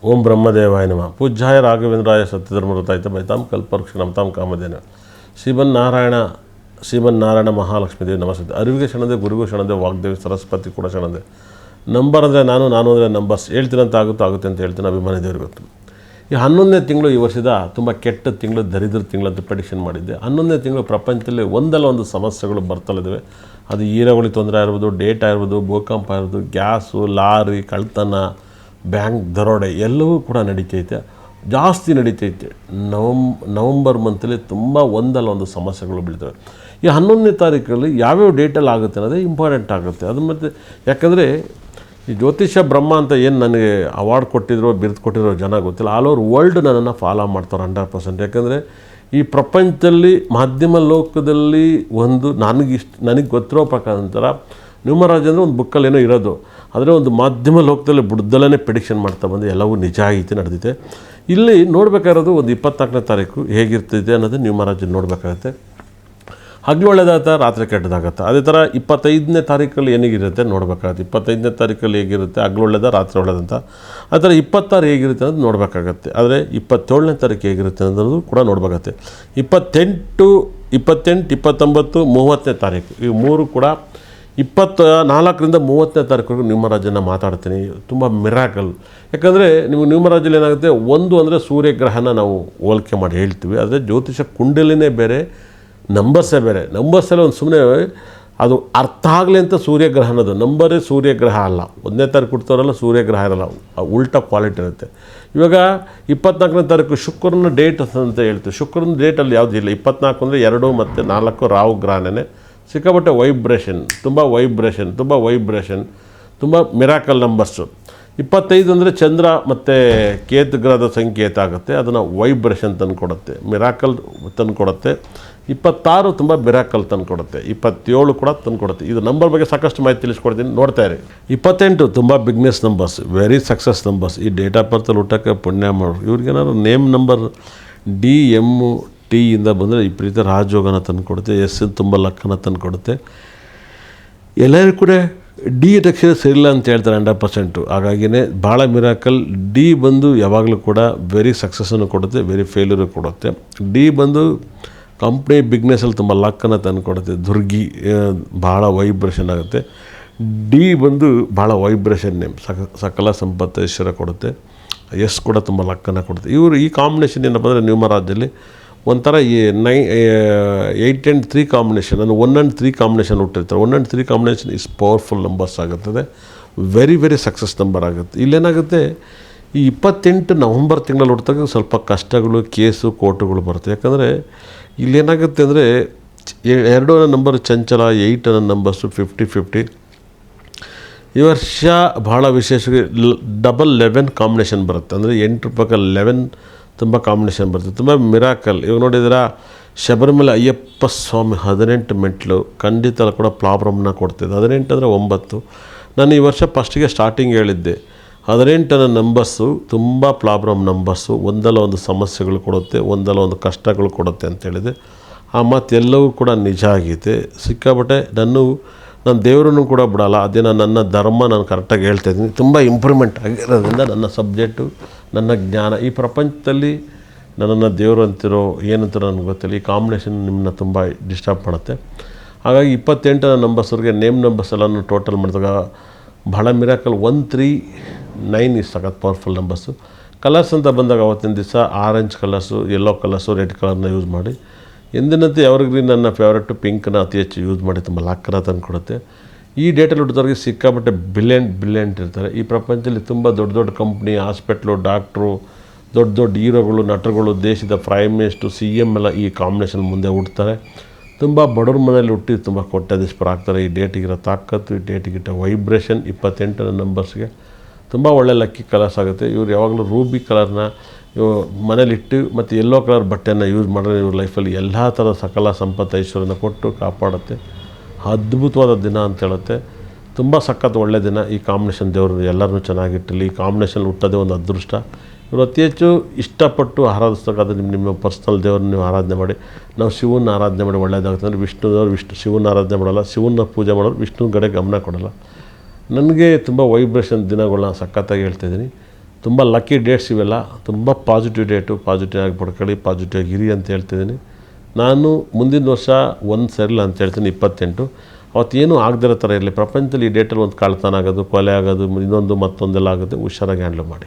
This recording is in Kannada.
ಓಂ ಬ್ರಹ್ಮದೇವಾಯ ನಮಃ. ಪೂಜ್ಯಾಯ ರಾಘವೇಂದ್ರಾಯ ಸತ್ಯಧರ್ಮರತಾಯಿತ ಬೈತಾಂ ಕಲ್ಪವೃಕ್ಷ ತಾಂ ಕಾಮಧೇನ ಶ್ರೀಮನ್ನಾರಾಯಣ ಮಹಾಲಕ್ಷ್ಮೀ ದೇವಿ ನಮಸ್ತೆ. ಅರಿವಿಗೆ ಶರಣದೆ, ಗುರುಗೂ ಶರಣದೆ, ವಾಗ್ದೇವಿ ಸರಸ್ವತಿ ಕೂಡ ಶರಣದೆ. ನಂಬರ್ ಅಂದರೆ ನಾನು ಅಂದರೆ ನಂಬರ್ಸ್. ಹೇಳ್ತೀನಂತ ಆಗುತ್ತೆ ಅಂತ ಹೇಳ್ತೀನಿ. ಅಭಿಮಾನಿ ದೇವ್ರಿಗೆ ಗೊತ್ತು. ಈ 11ನೇ ತಿಂಗಳು ಈ ವರ್ಷದ ತುಂಬ ಕೆಟ್ಟ ತಿಂಗಳು, ದರಿದ್ರ ತಿಂಗಳು ಅಂತ ಪ್ರೆಡಿಕ್ಷನ್ ಮಾಡಿದ್ದೆ. 11ನೇ ತಿಂಗಳು ಪ್ರಪಂಚದಲ್ಲಿ ಒಂದಲ್ಲ ಒಂದು ಸಮಸ್ಯೆಗಳು ಬರ್ತಲಿದ್ದಾವೆ. ಅದು ಈರುಳ್ಳಿ ತೊಂದರೆ ಆಗಿರ್ಬೋದು, ಡೇಟಾ ಇರ್ಬೋದು, ಭೂಕಂಪ ಇರ್ಬೋದು, ಗ್ಯಾಸು, ಲಾರಿ ಕಳ್ತನ, ಬ್ಯಾಂಕ್ ದರೋಡೆ ಎಲ್ಲವೂ ಕೂಡ ನಡೀತೈತೆ, ಜಾಸ್ತಿ ನಡೀತೈತೆ. ನವಂಬರ್ ಮಂತಲ್ಲಿ ತುಂಬ ಒಂದಲ್ಲ ಒಂದು ಸಮಸ್ಯೆಗಳು ಬೀಳ್ತವೆ. ಈ 11ನೇ ತಾರೀಕಲ್ಲಿ ಯಾವ್ಯಾವ ಡೇಟಲ್ಲಿ ಆಗುತ್ತೆ ಅನ್ನೋದೇ ಇಂಪಾರ್ಟೆಂಟ್ ಆಗುತ್ತೆ. ಅದು ಮತ್ತು ಯಾಕಂದರೆ ಈ ಜ್ಯೋತಿಷ ಬ್ರಹ್ಮ ಅಂತ ಏನು ನನಗೆ ಅವಾರ್ಡ್ ಕೊಟ್ಟಿದ್ರು, ಬಿರುದು ಕೊಟ್ಟಿರೋ ಜನ ಗೊತ್ತಿಲ್ಲ. ಆಲ್ ಓವರ್ ವರ್ಲ್ಡ್ ನನ್ನನ್ನು ಫಾಲೋ ಮಾಡ್ತಾರೆ 100%. ಯಾಕಂದರೆ ಈ ಪ್ರಪಂಚದಲ್ಲಿ ಮಾಧ್ಯಮ ಲೋಕದಲ್ಲಿ ಒಂದು ನನಗೆ ಗೊತ್ತಿರೋ ಪ್ರಕಾರ ನ್ಯೂಮರಾಜ್ ಅಂದರೆ ಒಂದು ಬುಕ್ಕಲ್ಲಿ ಏನೋ ಇರೋದು, ಆದರೆ ಒಂದು ಮಾಧ್ಯಮ ಲೋಕದಲ್ಲಿ ಬುಡ್ದಲ್ಲೇ ಪ್ರೆಡಿಕ್ಷನ್ ಮಾಡ್ತಾ ಬಂದು ಎಲ್ಲವೂ ನಿಜ ಆಗೈತೆ, ನಡೆದಿದೆ. ಇಲ್ಲಿ ನೋಡಬೇಕಾಗಿರೋದು ಒಂದು 24ನೇ ತಾರೀಕು ಹೇಗಿರ್ತಿದೆ ಅನ್ನೋದು ನ್ಯೂಮರಾಜ್ ನೋಡಬೇಕಾಗತ್ತೆ. ಹಗಲು ಒಳ್ಳೆದಾಗತ್ತೆ, ರಾತ್ರಿ ಕೆಟ್ಟದಾಗತ್ತೆ. ಅದೇ ಥರ 25ನೇ ತಾರೀಕಲ್ಲಿ ಏನಿಗಿರುತ್ತೆ ನೋಡಬೇಕಾಗತ್ತೆ. 25ನೇ ತಾರೀಕಲ್ಲಿ ಹೇಗಿರುತ್ತೆ, ಹಗಲು ಒಳ್ಳೆದ, ರಾತ್ರಿ ಒಳ್ಳೆದಂತ. ಆ ಥರ 26 ಹೇಗಿರುತ್ತೆ ಅನ್ನೋದು ನೋಡಬೇಕಾಗತ್ತೆ. ಆದರೆ 27ನೇ ತಾರೀಕು ಹೇಗಿರುತ್ತೆ ಅನ್ನೋದು ಕೂಡ ನೋಡಬೇಕಾಗತ್ತೆ. 28, 29, 30ನೇ ತಾರೀಕು ಈ ಮೂರು ಕೂಡ 24ರಿಂದ 30ನೇ ತಾರೀಕುವರೆಗೂ ನ್ಯೂಮರಾಜನ್ನು ಮಾತಾಡ್ತೀನಿ. ತುಂಬ ಮಿರಾಕಲ್. ಯಾಕಂದರೆ ನೀವು ನ್ಯೂಮರಾಜಲ್ಲಿ ಏನಾಗುತ್ತೆ, ಒಂದು ಅಂದರೆ ಸೂರ್ಯಗ್ರಹನ ನಾವು ಹೋಲಿಕೆ ಮಾಡಿ ಹೇಳ್ತೀವಿ. ಆದರೆ ಜ್ಯೋತಿಷ ಕುಂಡಲಿನೇ ಬೇರೆ, ನಂಬರ್ಸೇ ಬೇರೆ. ನಂಬರ್ಸಲ್ಲಿ ಒಂದು ಸುಮ್ಮನೆ ಅದು ಅರ್ಥ ಆಗಲಿ ಅಂತ ಸೂರ್ಯಗ್ರಹನದು ನಂಬರೇ ಸೂರ್ಯಗ್ರಹ ಅಲ್ಲ. 1ನೇ ತಾರೀಕು ಕೊಡ್ತಾರಲ್ಲ ಸೂರ್ಯಗ್ರಹ ಇರಲ್ಲ, ಉಲ್ಟಾ ಕ್ವಾಲಿಟಿ ಇರುತ್ತೆ. ಇವಾಗ 24ನೇ ತಾರೀಕು ಶುಕ್ರನ ಡೇಟ್ ಅಂತ ಹೇಳ್ತೀವಿ. ಶುಕ್ರನ ಡೇಟಲ್ಲಿ ಯಾವುದು ಇಲ್ಲ. 24 ಅಂದರೆ 2 ಮತ್ತು 4 ರಾಹು ಗ್ರಹನೇ. ಸಿಕ್ಕಾಪಟ್ಟೆ ವೈಬ್ರೇಷನ್, ತುಂಬ ತುಂಬ ಮಿರಾಕಲ್ ನಂಬರ್ಸು. 25 ಅಂದರೆ ಚಂದ್ರ ಮತ್ತು ಕೇತು ಗ್ರಹದ ಸಂಕೇತ ಆಗುತ್ತೆ, ಅದನ್ನು ವೈಬ್ರೇಷನ್ ತಂದು ಕೊಡುತ್ತೆ, ಮಿರಾಕಲ್ ತಂದು ಕೊಡುತ್ತೆ. 26 ತುಂಬ ಮಿರಾಕಲ್ ತಂದು ಕೊಡುತ್ತೆ. 27 ಕೂಡ ತಂದು ಕೊಡುತ್ತೆ. ಇದು ನಂಬರ್ ಬಗ್ಗೆ ಸಾಕಷ್ಟು ಮಾಹಿತಿ ತಿಳಿಸ್ಕೊಡ್ತೀನಿ, ನೋಡ್ತಾ ಇರಿ. 28 ತುಂಬ bigness numbers, very success numbers. ಈ ಡೇಟ್ ಆಫ್ ಬರ್ತಲ್ಲಿ ಹುಟ್ಟಕ್ಕೆ ಪುಣ್ಯ ಮಾಡೋರು. ಇವ್ರಿಗೇನಾದ್ರು ನೇಮ್ ನಂಬರ್ DMT ಇಂದ ಬಂದರೆ ವಿಪರೀತ ರಾಜಯೋಗನ ತಂದು ಕೊಡುತ್ತೆ. ಎಸ್ ತುಂಬ ಲಕ್ಕನ ತಂದು ಕೊಡುತ್ತೆ. ಎಲ್ಲರೂ ಕೂಡ ಡಿ ಅಕ್ಷರ ಸರಿಯಿಲ್ಲ ಅಂತ ಹೇಳ್ತಾರೆ 100%. ಹಾಗಾಗಿಯೇ ಭಾಳ ಮಿರಾಕಲ್. ಡಿ ಬಂದು ಯಾವಾಗಲೂ ಕೂಡ ವೆರಿ ಸಕ್ಸಸ್ಸನ್ನು ಕೊಡುತ್ತೆ, ವೆರಿ ಫೇಲ್ಯೂರು ಕೊಡುತ್ತೆ. ಡಿ ಬಂದು ಕಂಪ್ನಿ ಬಿಗ್ನೆಸ್ಸಲ್ಲಿ ತುಂಬ ಲಕ್ಕನ್ನು ತಂದು ಕೊಡುತ್ತೆ. ದುರ್ಗಿ ಭಾಳ ವೈಬ್ರೇಷನ್ ಆಗುತ್ತೆ. ಡಿ ಬಂದು ಭಾಳ ವೈಬ್ರೇಷನ್ ನೇಮ್, ಸಕಲ ಸಂಪತ್ತು ಐಶ್ವರ್ಯ ಕೊಡುತ್ತೆ. ಎಸ್ ಕೂಡ ತುಂಬ ಲಕ್ಕನ್ನು ಕೊಡುತ್ತೆ. ಇವರು ಈ ಕಾಂಬಿನೇಷನ್ ಏನಪ್ಪ ಅಂದರೆ ನ್ಯೂಮರಾಜಲ್ಲಿ ಒಂಥರ 8 and 3 ಕಾಂಬಿನೇಷನ್, ಅಂದರೆ 1 and 3 ಕಾಂಬಿನೇಷನ್ ಹುಟ್ಟಿರ್ತಾರೆ. 1 and 3 combination is powerful numbers ಆಗುತ್ತದೆ, ವೆರಿ ಸಕ್ಸಸ್ ನಂಬರ್ ಆಗುತ್ತೆ. ಇಲ್ಲೇನಾಗುತ್ತೆ, ಈ 28 ನವಂಬರ್ ತಿಂಗಳಲ್ಲಿ ಹುಟ್ಟಿದಾಗ ಸ್ವಲ್ಪ ಕಷ್ಟಗಳು, ಕೇಸು, ಕೋರ್ಟುಗಳು ಬರುತ್ತೆ. ಯಾಕಂದರೆ ಇಲ್ಲೇನಾಗುತ್ತೆ ಅಂದರೆ 2 ನಂಬರ್ ಚಂಚಲ, 8 ನಂಬರ್ಸು 50-50. ಈ ವರ್ಷ ಭಾಳ ವಿಶೇಷವಾಗಿ ಡಬಲ್ 11 ಕಾಂಬಿನೇಷನ್ ಬರುತ್ತೆ. ಅಂದರೆ 8 ರೂಪಾಯಿ 11 ತುಂಬ ಕಾಂಬಿನೇಷನ್ ಬರುತ್ತೆ, ತುಂಬ ಮಿರಾಕಲ್. ಇವಾಗ ನೋಡಿದ್ರೆ ಶಬರಿಮಲೆ ಅಯ್ಯಪ್ಪ ಸ್ವಾಮಿ 18 ಮೆಟ್ಲು ಖಂಡಿತ ಕೂಡ ಪ್ರಾಬ್ಲಮ್ನ ಕೊಡ್ತಿದ್ದೆ. 18 ಅಂದರೆ 9. ನಾನು ಈ ವರ್ಷ ಫಸ್ಟಿಗೆ ಸ್ಟಾರ್ಟಿಂಗ್ ಹೇಳಿದ್ದೆ 18 ನಂಬರ್ಸು ತುಂಬ ಪ್ರಾಬ್ಲಮ್ ನಂಬರ್ಸು, ಒಂದಲ್ಲ ಒಂದು ಸಮಸ್ಯೆಗಳು ಕೊಡುತ್ತೆ, ಒಂದಲ್ಲ ಒಂದು ಕಷ್ಟಗಳು ಕೊಡುತ್ತೆ ಅಂತೇಳಿದೆ. ಆ ಮಾತು ಎಲ್ಲವೂ ಕೂಡ ನಿಜ ಆಗೈತೆ. ಸಿಕ್ಕಾಬಟ್ಟೆ ನನ್ನ ದೇವರನ್ನು ಕೂಡ ಬಿಡಲ್ಲ. ಅದೇನೋ ನನ್ನ ಧರ್ಮ ನಾನು ಕರೆಕ್ಟಾಗಿ ಹೇಳ್ತಾಯಿದ್ದೀನಿ. ತುಂಬ ಇಂಪ್ರೂವ್ಮೆಂಟ್ ಆಗಿರೋದ್ರಿಂದ ನನ್ನ ಸಬ್ಜೆಕ್ಟು, ನನ್ನ ಜ್ಞಾನ ಈ ಪ್ರಪಂಚದಲ್ಲಿ ನನ್ನನ್ನು ದೇವರು ಅಂತಿರೋ ಏನಂತಿರೋ ನನಗೆ ಗೊತ್ತಿಲ್ಲ. ಈ ಕಾಂಬಿನೇಷನ್ ನಿಮ್ಮನ್ನ ತುಂಬ ಡಿಸ್ಟರ್ಬ್ ಮಾಡುತ್ತೆ. ಹಾಗಾಗಿ 28 ನಂಬರ್ಸ್ವರೆಗೆ ನೇಮ್ ನಂಬರ್ಸ್ ಎಲ್ಲನೂ ಟೋಟಲ್ ಮಾಡಿದಾಗ ಭಾಳ ಮಿರಾಕಲ್. 139 ಇಸ್ ಸಖತ್ ಪವರ್ಫುಲ್ ನಂಬರ್ಸು. ಕಲರ್ಸ್ ಅಂತ ಬಂದಾಗ ಅವತ್ತಿನ ದಿವಸ orange colours, yellow colours, red ಕಲರ್ನ ಯೂಸ್ ಮಾಡಿ. ಎಂದಿನಂತೆ ಎವರ್ಗ್ರೀನ್ ನನ್ನ ಫೇವ್ರೆಟು ಪಿಂಕ್ನ ಅತಿ ಹೆಚ್ಚು ಯೂಸ್ ಮಾಡಿ ತುಂಬ ಲಕ್ಕನ ತಂದು ಕೊಡುತ್ತೆ. ಈ ಡೇಟಲ್ಲಿ ಹುಟ್ಟಿದವ್ರಿಗೆ ಸಿಕ್ಕಾಪಟ್ಟೆ ಬ್ರಿಲಿಯಂಟ್ ಇರ್ತಾರೆ. ಈ ಪ್ರಪಂಚದಲ್ಲಿ ತುಂಬ ದೊಡ್ಡ ಕಂಪ್ನಿ, ಹಾಸ್ಪಿಟ್ಲು, ಡಾಕ್ಟ್ರು, ದೊಡ್ಡ ಹೀರೋಗಳು, ನಟರುಗಳು, ದೇಶದ ಪ್ರೈಮ್ ಮಿನಿಸ್ಟ್ರು, CM ಎಲ್ಲ ಈ ಕಾಂಬಿನೇಷನ್ ಮುಂದೆ ಹುಡ್ತಾರೆ. ತುಂಬ ಬಡವ್ರ ಮನೇಲಿ ಹುಟ್ಟಿ ತುಂಬ ಕೋಟ್ಯಾಧೀಶರು ಆಗ್ತಾರೆ. ಈ ಡೇಟಿಗಿರೋ ತಾಕತ್ತು, ಈ ಡೇಟಿಗಿರೋ ವೈಬ್ರೇಷನ್ 28 ನಂಬರ್ಸ್ಗೆ ತುಂಬ ಒಳ್ಳೆ ಲಕ್ಕಿ ಕಲರ್ಸ್ ಆಗುತ್ತೆ. ಇವ್ರು ಯಾವಾಗಲೂ ರೂಬಿ ಕಲರ್ನ ಮನೇಲಿಟ್ಟು ಮತ್ತು ಯೆಲ್ಲೋ ಕಲರ್ ಬಟ್ಟೆಯನ್ನು ಯೂಸ್ ಮಾಡಿದ್ರೆ ಇವ್ರ ಲೈಫಲ್ಲಿ ಎಲ್ಲ ಥರದ ಸಕಲ ಸಂಪತ್ತು ಐಶ್ವರ್ಯನ ಕೊಟ್ಟು ಕಾಪಾಡುತ್ತೆ. ಅದ್ಭುತವಾದ ದಿನ ಅಂತ ಹೇಳುತ್ತೆ. ತುಂಬ ಸಖತ್ ಒಳ್ಳೆಯ ದಿನ. ಈ ಕಾಂಬಿನೇಷನ್ ದೇವರು ಎಲ್ಲರನ್ನೂ ಚೆನ್ನಾಗಿಟ್ಟಿರಲಿ. ಈ ಕಾಂಬಿನೇಷನ್ ಹುಟ್ಟೋದೇ ಒಂದು ಅದೃಷ್ಟ. ಇವರು ಅತಿ ಹೆಚ್ಚು ಇಷ್ಟಪಟ್ಟು ಆರಾಧಿಸ್ತಕ್ಕಂಥ ನಿಮ್ಮ ಪರ್ಸ್ನಲ್ ದೇವ್ರನ್ನ ನೀವು ಆರಾಧನೆ ಮಾಡಿ. ನಾವು ಶಿವನ ಆರಾಧನೆ ಮಾಡಿ ಒಳ್ಳೆಯದಾಗುತ್ತೆ. ಅಂದರೆ ವಿಷ್ಣು ಶಿವನ ಆರಾಧನೆ ಮಾಡೋಲ್ಲ, ಶಿವನ ಪೂಜೆ ಮಾಡೋರು ವಿಷ್ಣು ಕಡೆ ಗಮನ ಕೊಡೋಲ್ಲ. ನನಗೆ ತುಂಬ ವೈಬ್ರೇಷನ್ ದಿನಗಳನ್ನ ಸಖತ್ತಾಗಿ ಹೇಳ್ತಾಯಿದ್ದೀನಿ. ತುಂಬ ಲಕ್ಕಿ ಡೇಟ್ಸ್ ಇವೆಲ್ಲ, ತುಂಬ ಪಾಸಿಟಿವ್ ಡೇಟು, ಪಾಸಿಟಿವ್ ಆಗಿ ಪಡ್ಕೊಳ್ಳಿ, ಪಾಸಿಟಿವ್ ಆಗಿ ಇರಿ ಅಂತ ಹೇಳ್ತಿದ್ದೀನಿ. ನಾನು ಮುಂದಿನ ವರ್ಷ ಒಂದು ಸರಿಲ್ಲ ಅಂತ ಹೇಳ್ತೀನಿ 28. ಅವತ್ತೇನು ಆಗದಿರೋ ಥರ ಇರಲಿ. ಪ್ರಪಂಚದಲ್ಲಿ ಈ ಡೇಟಲ್ಲಿ ಒಂದು ಕಳ್ತನ ಆಗೋದು, ಕೊಲೆ ಆಗೋದು, ಇನ್ನೊಂದು ಮತ್ತೊಂದೆಲ್ಲ ಆಗುತ್ತೆ. ಹುಷಾರಾಗಿ ಹ್ಯಾಂಡ್ಲ್ ಮಾಡಿ.